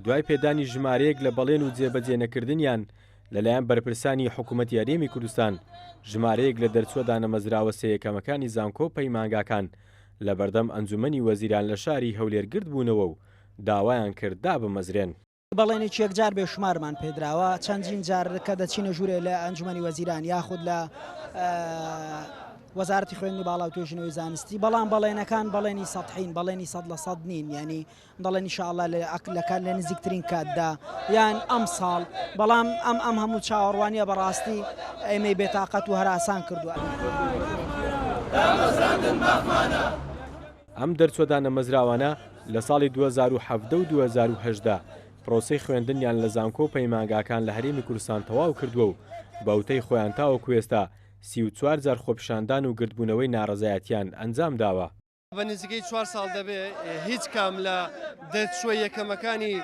دوای پێدانی ژمارەیەک لە بەڵێن و جێبەجێ نەکردنیان لەلایەن بەرپرسانی حکوومەتی یاریێمی کوردستان ژمارەیەک لە دەرچووە دانەمەزراوە سەیەکەمەکانی زانکۆ پەیمانگاکان لە بەردەم ئەنجومەنی وەزیران لە شاری هەولێرگرد بوونەوە و داوایان کرد دابمەزرێن. بەڵێنێکی یەکجار بێشمارمان پێدراوە چەندین جار کە دەچینە ژوورێ لە ئەنجومەنی وەزیران یاخود لە وەزارەتی خوێندنی باڵا و توێژینەوەی زانستی، بەڵام بەڵێنەکان بەڵێنی سەدحین، بەڵێنی 100% نین، ینی دەڵێن ئینشاءڵڵا لە نزیکترین کاتدا یان ئەم ساڵ، بەڵام ئەم هەموو چاوەڕوانیە بەڕاستی ئێمەی بێتاقەت و هەراسان کردووە. ئەم دەرچووە دانەمەزراوانە لە ساڵی 2017 و 2018 پرۆسەی خوێندنیان لە زانکۆ پەیمانگاکان لە هەرێمی کوردستان تەواو کردووە و بەوتەی خۆیان تاوەکو ئێستا 34 جار خۆپیشاندان و گردبوونەوەی ناڕەزایەتیان ئەنجام داوە. بە نزیکەی 4 ساڵ دەبێت هیچ کام لە دەرچووە یەکەمەکانی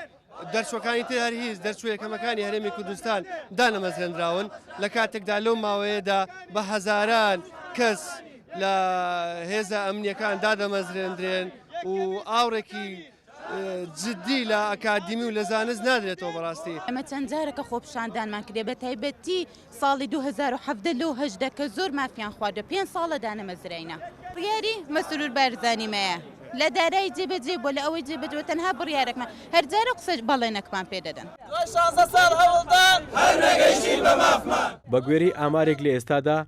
دەرچوەکانی تر هەر هیچ دەرچووە یەکەمەکانی هەرێمی کوردستان دانەمەزرێنراون لە کاتێکدا لەو ماوەیەدا بە هەزاران کەس لە هێزە ئەمنیەکان دادەمەزرێنرێن و ئاورێکی جددی لە ئەکادمی و لە زانست نادرێتەوە بەڕاستی. ئەمە چەند جارەکە خۆپیشاندانمان کردێ بە تایبەتی ساڵی 2017 لەو هەژدە کە زۆر مافیان خواردە 5 ساڵە دانەمەزرێنە. بڕیاری مەسرور بارزانیمەیە لە دارایی جێبەجێ بۆ لە ئەوەی جێبەجێ تەنها بڕیارێکمان هەر جارە قسە بەڵێنەکمان پێ دەدەن. بە گوێرەی ئامارێک لە ئێستادا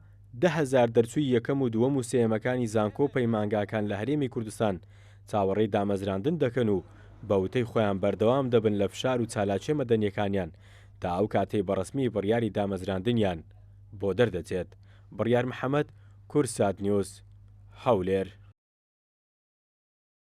10,000 دەرچووی یەکەم و دووەم و سێیەمەکانی زانکۆ پەیمانگاکان لە هەرێمی کوردستان چاوەڕێی دامەزراندن دەکەن و بەوتەی خۆیان بەردەوام دەبن لە فشار و چالاکێ مەدەنیەکانیان تا ئەو کاتەی بەڕسمی بڕیاری دامەزراندنیان بۆ دەردەچێت. بڕیار محەممەد، کورسات نیوز، هەولێر.